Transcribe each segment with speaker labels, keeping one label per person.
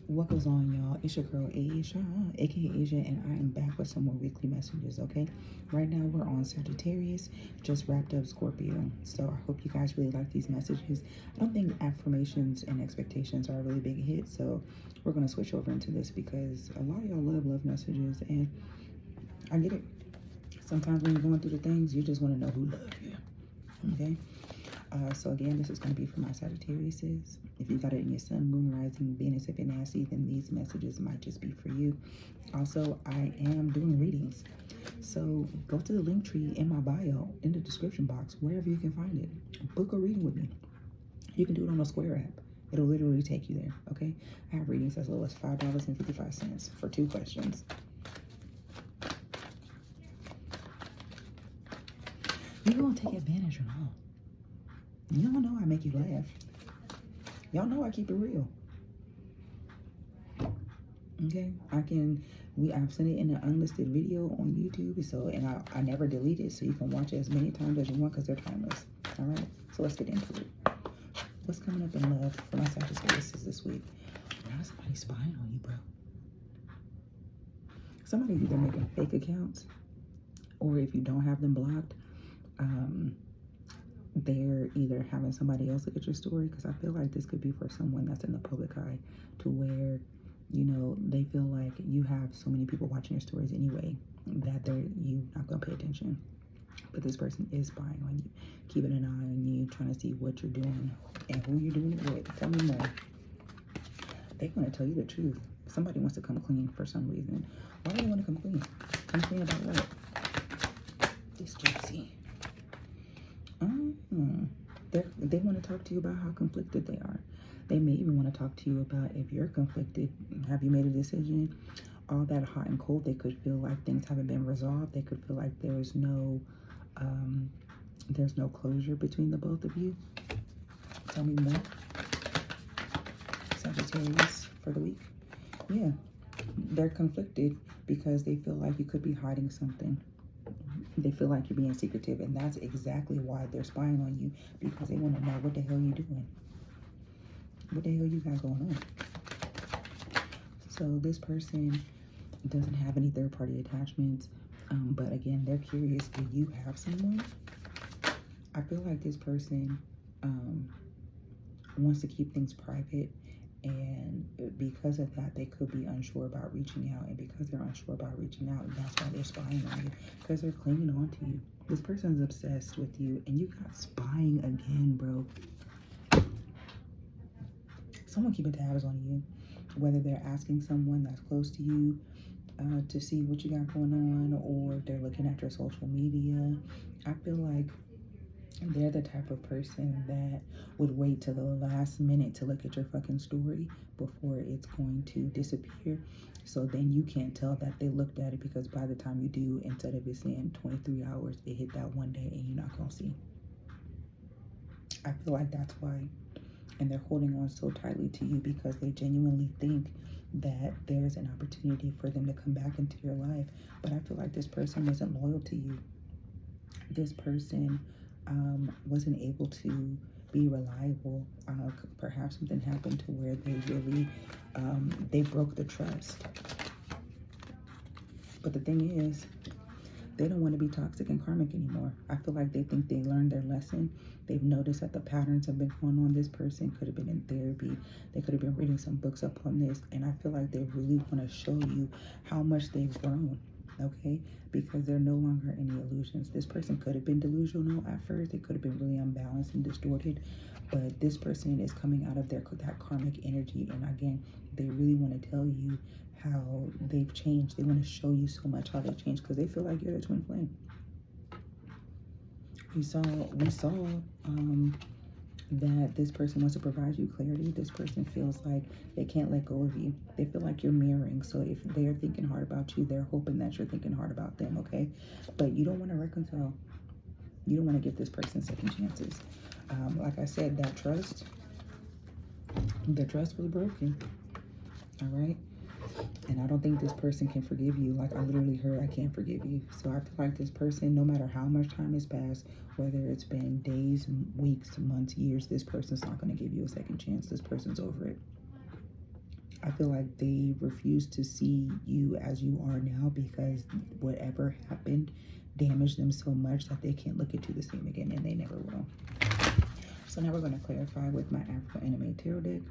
Speaker 1: What goes on, y'all? It's your girl Asia, aka Asia, and I am back with some more weekly messages. Okay, right now we're on Sagittarius, just wrapped up Scorpio. So I hope you guys really like these messages. I don't think affirmations and expectations are a really big hit, so we're gonna switch over into this because a lot of y'all love messages, and I get it. Sometimes when you're going through the things, you just want to know who loves you. Okay. So again, this is going to be for my Sagittariuses. If you got it in your sun, moon, rising, Venus, if you're nasty, then these messages might just be for you. Also, I am doing readings. So go to the link tree in my bio, in the description box, wherever you can find it. Book a reading with me. You can do it on a Square app. It'll literally take you there, okay? I have readings as low as $5.55 for 2 questions. You gonna take advantage or not? Y'all know I make you laugh. Y'all know I keep it real. Okay, I've sent it in an unlisted video on YouTube, so, and I never delete it, so you can watch it as many times as you want because they're timeless. All right, so let's get into it. What's coming up in love for my Sagittarius this week? Now somebody's spying on you, bro. Somebody's either making fake accounts, or if you don't have them blocked, they're either having somebody else look at your story, because I feel like this could be for someone that's in the public eye, to where, you know, they feel like you have so many people watching your stories anyway that you not gonna pay attention. But this person is spying on you, keeping an eye on you, trying to see what you're doing and who you're doing it with. Tell me more. They want to tell you the truth. Somebody wants to come clean for some reason. Why do they want to come clean? Come clean about what? This gypsy. They want to talk to you about how conflicted they are. They may even want to talk to you about if you're conflicted. Have you made a decision? All that hot and cold, they could feel like things haven't been resolved. They could feel like there's no closure between the both of you. Tell me more. Sagittarius for the week. Yeah, they're conflicted because they feel like you could be hiding something. They feel like you're being secretive, and that's exactly why they're spying on you, because they want to know what the hell you're doing. What the hell you got going on? So this person doesn't have any third-party attachments, but again, they're curious. Do you have someone? I feel like this person wants to keep things private, and because of that, they could be unsure about reaching out, and because they're unsure about reaching out, that's why they're spying on you, because they're clinging on to you. This person's obsessed with you, and you got spying again, bro. Someone keeping tabs on you, whether they're asking someone that's close to you to see what you got going on, or they're looking at your social media. I feel like they're the type of person that would wait till the last minute to look at your fucking story before it's going to disappear. So then you can't tell that they looked at it, because by the time you do, instead of it saying 23 hours, it hit that one day and you're not gonna see. I feel like that's why. And they're holding on so tightly to you because they genuinely think that there's an opportunity for them to come back into your life. But I feel like this person wasn't loyal to you. This person wasn't able to be reliable. Perhaps something happened to where they really, they broke the trust. But the thing is, they don't want to be toxic and karmic anymore. I feel like they think they learned their lesson. They've noticed that the patterns have been going on. This person could have been in therapy. They could have been reading some books up on this. And I feel like they really want to show you how much they've grown, okay? Because they're no longer any illusions. This person could have been delusional at first. They could have been really unbalanced and distorted. But this person is coming out of that karmic energy. And again, they really want to tell you how they've changed. They want to show you so much how they've changed, because they feel like you're the twin flame. We saw that this person wants to provide you clarity. This person feels like they can't let go of you. They feel like you're mirroring. So if they're thinking hard about you, they're hoping that you're thinking hard about them, okay? But you don't want to reconcile. You don't want to give this person second chances. Like I said, the trust was broken, all right? And I don't think this person can forgive you. Like, I literally heard, I can't forgive you. So I feel like this person, no matter how much time has passed, whether it's been days, weeks, months, years, this person's not going to give you a second chance. This person's over it. I feel like they refuse to see you as you are now because whatever happened damaged them so much that they can't look at you the same again, and they never will. So now we're going to clarify with my Afro Anime Tarot deck.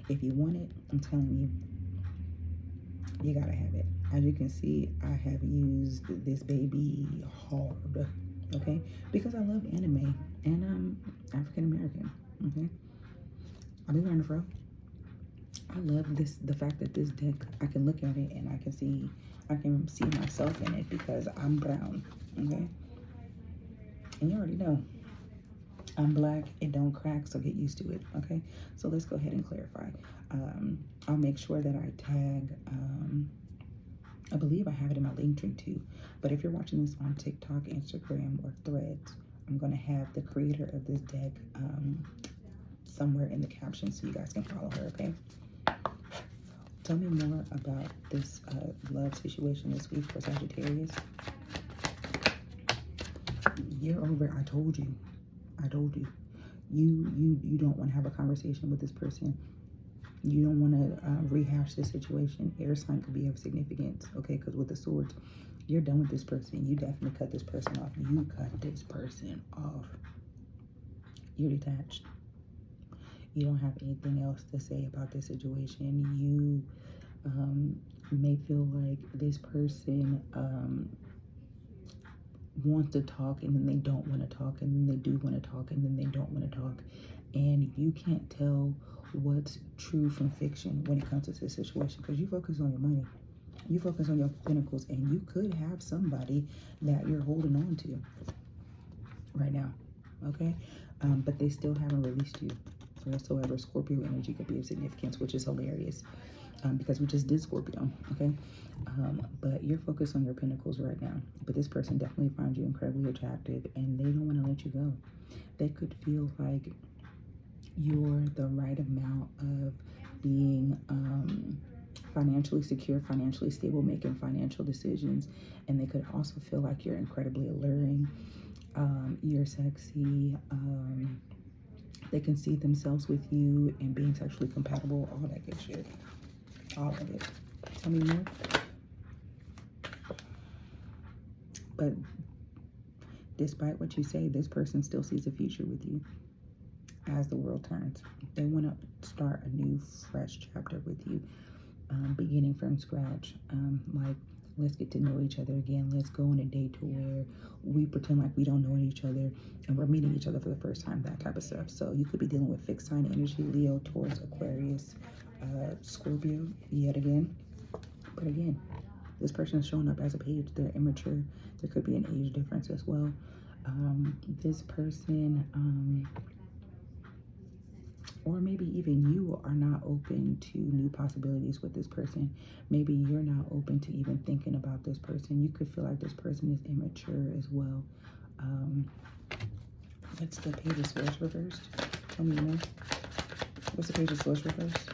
Speaker 1: If you want it, I'm telling you, you gotta have it. As you can see, I have used this baby hard, okay? Because I love anime and I'm African American, okay? I'll be wearing a fro. I love this, the fact that this deck, I can look at it and I can see myself in it because I'm brown, okay? And you already know, I'm black, it don't crack, so get used to it, okay? So let's go ahead and clarify. I'll make sure that I tag, I believe I have it in my link tree too. But if you're watching this on TikTok, Instagram, or Threads, I'm gonna have the creator of this deck somewhere in the caption so you guys can follow her, okay? Tell me more about this love situation this week for Sagittarius. You're over. I told you. You don't want to have a conversation with this person. You don't want to rehash this situation. Air sign could be of significance, okay? Because with the swords, you're done with this person. You definitely cut this person off. You cut this person off. You're detached. You don't have anything else to say about this situation. You may feel like this person wants to talk and then they don't want to talk, and then they do want to talk and then they don't want to talk, and you can't tell what's true from fiction when it comes to this situation because you focus on your money, you focus on your pinnacles, and you could have somebody that you're holding on to right now, okay? But they still haven't released you whatsoever. Scorpio energy could be of significance, which is hilarious because we just did Scorpio, okay? But you're focused on your pinnacles right now. But this person definitely finds you incredibly attractive and they don't want to let you go. They could feel like you're the right amount of being financially secure, financially stable, making financial decisions. And they could also feel like you're incredibly alluring. You're sexy. They can see themselves with you and being sexually compatible, all that good shit. All of it. Tell me more. But despite what you say, this person still sees a future with you as the world turns. They want to start a new, fresh chapter with you, beginning from scratch. Like, let's get to know each other again. Let's go on a date to where we pretend like we don't know each other and we're meeting each other for the first time, that type of stuff. So you could be dealing with fixed sign energy, Leo, Taurus, Aquarius, Scorpio, yet again. But again, this person is showing up as a page. They're immature. There could be an age difference as well. This person, or maybe even you are not open to new possibilities with this person. Maybe you're not open to even thinking about this person. You could feel like this person is immature as well. What's the Page of Swords reversed? Tell me more. What's the Page of Swords reversed?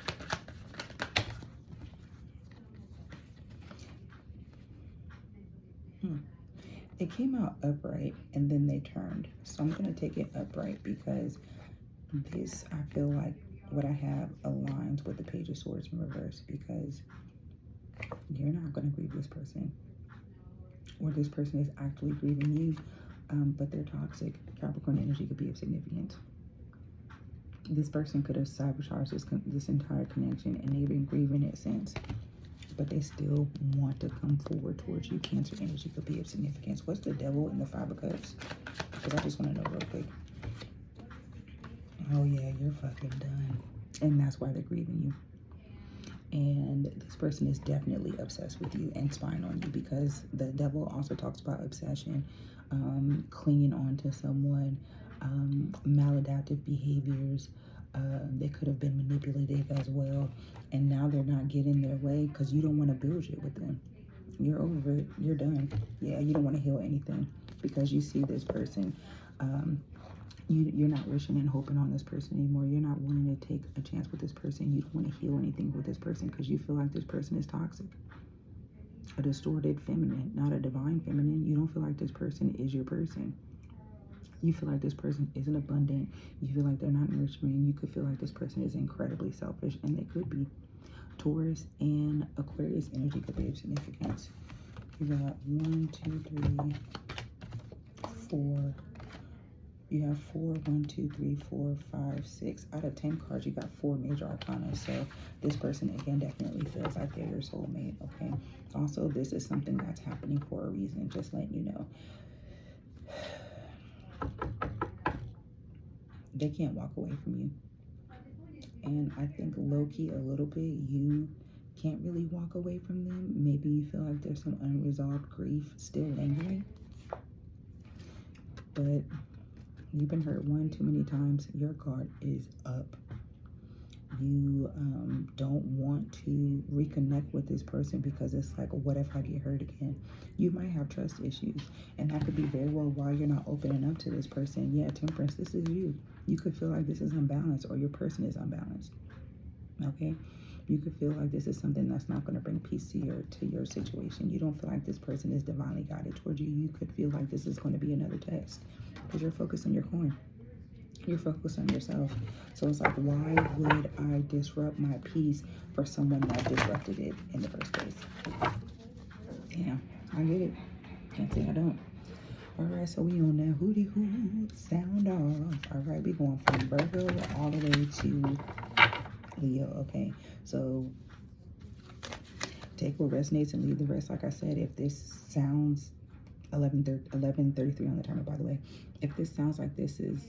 Speaker 1: It came out upright and then they turned. So I'm going to take it upright because this, I feel like what I have aligns with the Page of Swords in reverse, because you're not going to grieve this person, or this person is actually grieving you, but they're toxic. Capricorn energy could be of significance. This person could have sabotaged this entire connection and they've been grieving it since, but they still want to come forward towards you. Cancer energy could be of significance. What's the Devil in the Five of Cups? Because I just want to know real quick. Oh yeah, you're fucking done. And that's why they're grieving you. And this person is definitely obsessed with you and spying on you, because the Devil also talks about obsession, clinging on to someone, maladaptive behaviors. They could have been manipulative as well, and now they're not getting their way because you don't want to build shit with them. You're over it. You're done. Yeah, you don't want to heal anything because you see this person. You're not wishing and hoping on this person anymore. You're not willing to take a chance with this person. You don't want to heal anything with this person because you feel like this person is toxic. A distorted feminine, not a divine feminine. You don't feel like this person is your person. You feel like this person isn't abundant. You feel like they're not nurturing. You could feel like this person is incredibly selfish, and they could be. Taurus and Aquarius energy could be of significance. You got 1, 2, 3, 4. You have 4, 1, 2, 3, 4, 5, 6. Out of 10 cards, you got 4 major arcana. So this person, again, definitely feels like they're your soulmate, okay? Also, this is something that's happening for a reason, just letting you know. They can't walk away from you. And I think low-key, a little bit, you can't really walk away from them. Maybe you feel like there's some unresolved grief still lingering. But you've been hurt one too many times. Your card is up. You don't want to reconnect with this person because it's like, what if I get hurt again? You might have trust issues, and that could be very well why you're not opening up to this person. Yeah, Temperance, this is you. You could feel like this is unbalanced, or your person is unbalanced, okay? You could feel like this is something that's not going to bring peace to your situation. You don't feel like this person is divinely guided towards you. You could feel like this is going to be another test because you're focused on your coin. You're focused on yourself. So it's like, why would I disrupt my peace for someone that disrupted it in the first place? Yeah, I get it. Can't say I don't. All right, so we on that hootie hoo sound off. All right, we going from Virgo all the way to Leo. Okay, so take what resonates and leave the rest. Like I said, if this sounds 11:33 on the timer, by the way. If this sounds like this is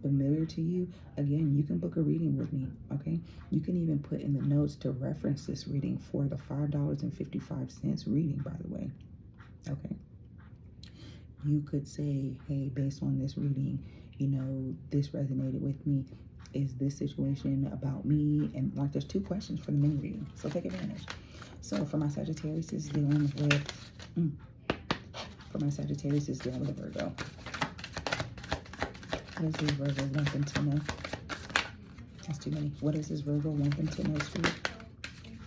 Speaker 1: familiar to you, again, you can book a reading with me, okay? You can even put in the notes to reference this reading for the $5.55 reading, by the way, okay? You could say, hey, based on this reading, you know, this resonated with me. Is this situation about me? And like, there's 2 questions for the mini reading, so take advantage. So for my Sagittarius, is dealing with... For my Sagittarius, is dealing with a Virgo. What is this Virgo want them to know? That's too many. What is this Virgo want them to know, sweet?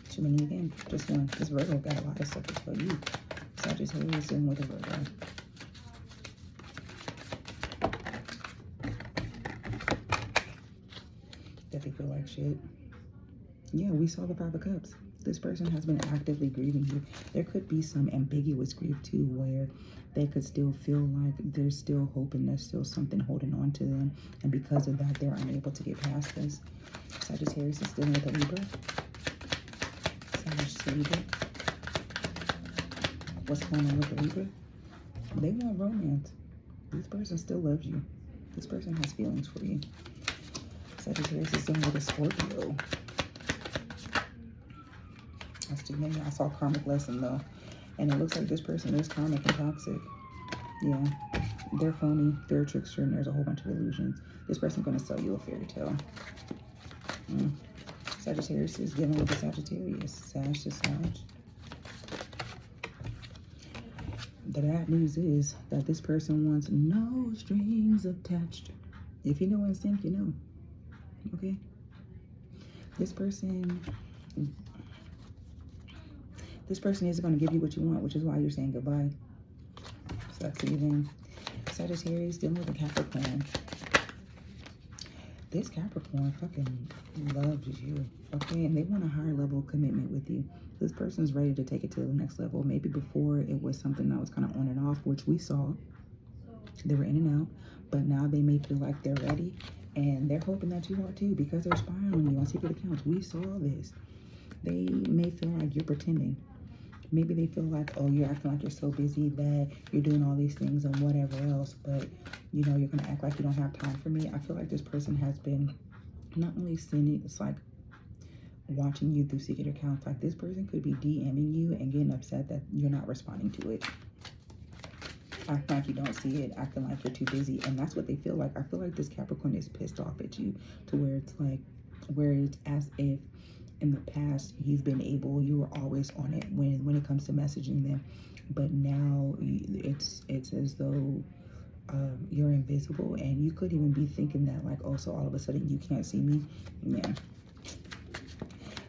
Speaker 1: Too many again. Just one. This Virgo got a lot of stuff to tell you. Sagittarius dealing with a Virgo. Definitely feel like shit. Yeah, we saw the 5 of Cups. This person has been actively grieving you. There could be some ambiguous grief too, where they could still feel like there's still hope and there's still something holding on to them. And because of that, they're unable to get past this. Sagittarius is dealing with a Libra. Libra. What's going on with the Libra? They want romance. This person still loves you. This person has feelings for you. Sagittarius is dealing with a Scorpio. That's too many. I saw karmic lesson though. And it looks like this person is karmic and toxic. Yeah. They're phony. They're a trickster. And there's a whole bunch of illusions. This person's going to sell you a fairy tale. Sagittarius is dealing with the Sagittarius. Sag to Sag. The bad news is that this person wants no strings attached. If you know instinct, you know. Okay? This person isn't going to give you what you want, which is why you're saying goodbye. Sucks to you then. Sagittarius dealing with a Capricorn. This Capricorn fucking loves you, okay? And they want a higher level of commitment with you. This person's ready to take it to the next level. Maybe before it was something that was kind of on and off, which we saw. They were in and out. But now they may feel like they're ready. And they're hoping that you are too, because they're spying on you on secret accounts. We saw this. They may feel like you're pretending. Maybe they feel like, oh, you're acting like you're so busy that you're doing all these things and whatever else, but, you know, you're going to act like you don't have time for me. I feel like this person has been not only sending, it's like watching you through secret accounts. Like this person could be DMing you and getting upset that you're not responding to it. Acting like you don't see it, acting like you're too busy. And that's what they feel like. I feel like this Capricorn is pissed off at you to where it's like, where it's as if in the past you've been able, you were always on it when it comes to messaging them, but now it's as though you're invisible, and you could even be thinking that like, oh, so all of a sudden you can't see me. Yeah.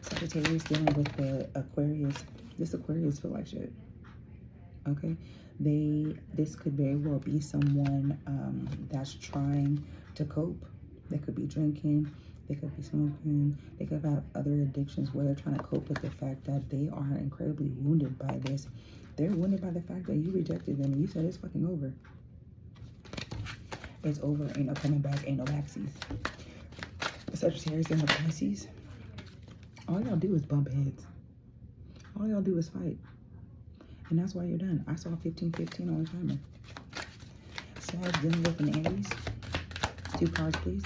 Speaker 1: Sagittarius dealing with the Aquarius. This Aquarius feel like shit. Okay, this could very well be someone that's trying to cope. They could be drinking. They could be smoking. They could have other addictions where they're trying to cope with the fact that they are incredibly wounded by this. They're wounded by the fact that you rejected them and you said it's fucking over. It's over. Ain't no coming back. Ain't no backsies. Sagittarius and the Pisces. All y'all do is bump heads. All y'all do is fight. And that's why you're done. I saw 15-15 on the timer. Sag dealing with an Aries. 2 cards, please.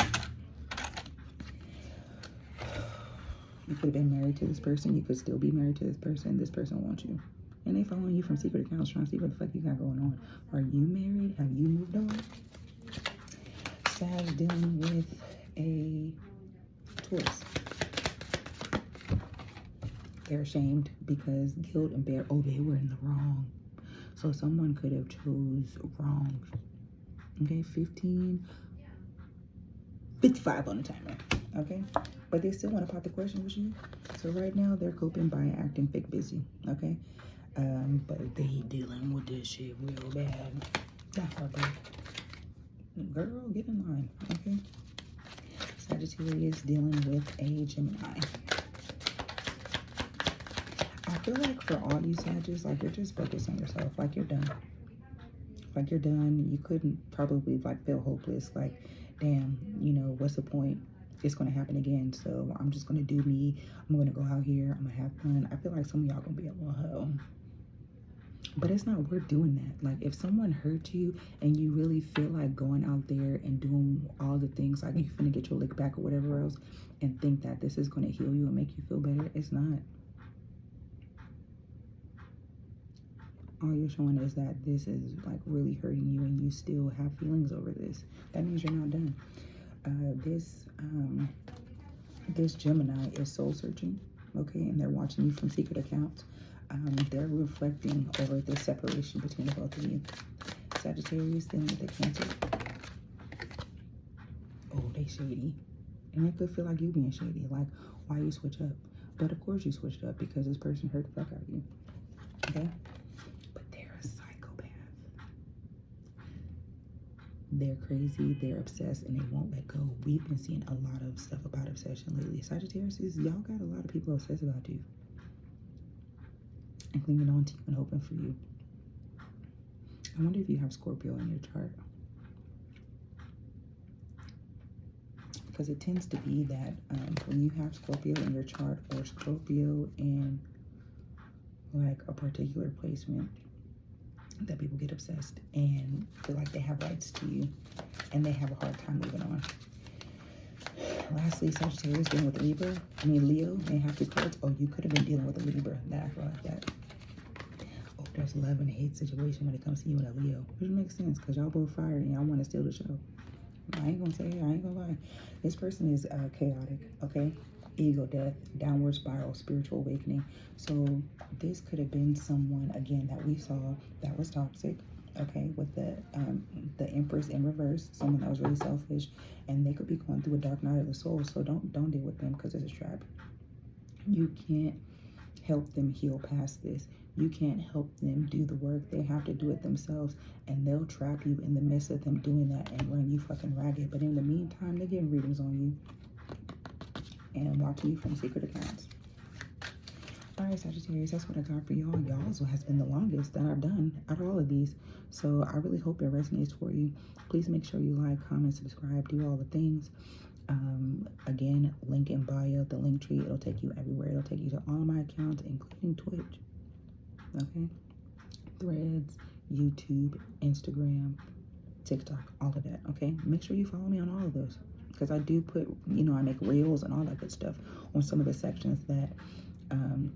Speaker 1: You could have been married to this person. You could still be married to this person. This person wants you. And they following you from secret accounts trying to see what the fuck you got going on. Are you married? Have you moved on? Sag dealing with a Taurus. They're ashamed because guilt and they were in the wrong. So someone could have chose wrong. Okay, 55 on the timer. Okay, but they still want to pop the question with you. So right now they're coping by acting fake busy. Okay, but they dealing with this shit real bad. Not heartbreak. Girl, get in line. Okay. Sagittarius dealing with a Gemini. I feel like for all you Sagittarius, like you're just focused on yourself. Like you're done. Like you're done. You couldn't probably like feel hopeless. Like, damn, you know, what's the point? It's going to happen again. So I'm just going to do me. I'm going to go out here. I'm going to have fun. I feel like some of y'all going to be a little hoe. But it's not worth doing that. Like if someone hurt you and you really feel like going out there and doing all the things, like you're finna get your lick back or whatever else, and think that this is going to heal you and make you feel better, it's not. All you're showing is that this is like really hurting you and you still have feelings over this. That means you're not done. This Gemini is soul searching, okay, and they're watching you from secret accounts. They're reflecting over this separation between the both of you. Sagittarius dealing with the Cancer. Oh, they shady. And it could feel like you being shady. Like, why you switch up? But of course you switched up because this person hurt the fuck out of you. Okay? But they're a psychopath. They're crazy, they're obsessed, and they won't let go. We've been seeing a lot of stuff about obsession lately. Sagittarius, y'all got a lot of people obsessed about you. And clinging on to you and hoping for you. I wonder if you have Scorpio in your chart. Because it tends to be that when you have Scorpio in your chart or Scorpio in like a particular placement, that people get obsessed and feel like they have rights to you and they have a hard time moving on. Lastly, Sagittarius dealing with Leo. They have 2 cards. Oh, you could have been dealing with a Libra. That I feel like that. Oh, there's love and hate situation when it comes to you and a Leo, which makes sense because y'all both fire and y'all want to steal the show. I ain't gonna say it. I ain't gonna lie. This person is chaotic. Okay, ego death, downward spiral, spiritual awakening. So this could have been someone again that we saw that was toxic. Okay, with the Empress in reverse, someone that was really selfish, and they could be going through a dark night of the soul. So don't deal with them because it's a trap. You can't help them heal past this. You can't help them do the work. They have to do it themselves, and they'll trap you in the midst of them doing that and run you fucking ragged. But in the meantime, they're getting readings on you and watching you from secret accounts. All right, Sagittarius, that's what I got for y'all. Y'all's has been the longest that I've done out of all of these. So I really hope it resonates for you. Please make sure you like, comment, subscribe, do all the things. Again, link in bio, the link tree. It'll take you everywhere. It'll take you to all of my accounts, including Twitch. Okay? Threads, YouTube, Instagram, TikTok, all of that. Okay? Make sure you follow me on all of those. Because I do put, you know, I make reels and all that good stuff on some of the sections that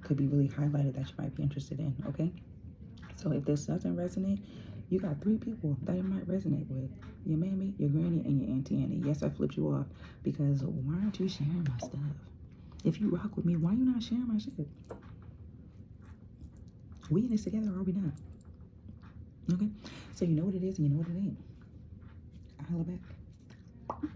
Speaker 1: could be really highlighted that you might be interested in, okay? So if this doesn't resonate, you got 3 people that it might resonate with. Your mammy, your granny, and your auntie Annie. Yes, I flipped you off because why aren't you sharing my stuff? If you rock with me, why are you not sharing my shit? We in this together or are we not? Okay? So you know what it is and you know what it ain't. I holla back.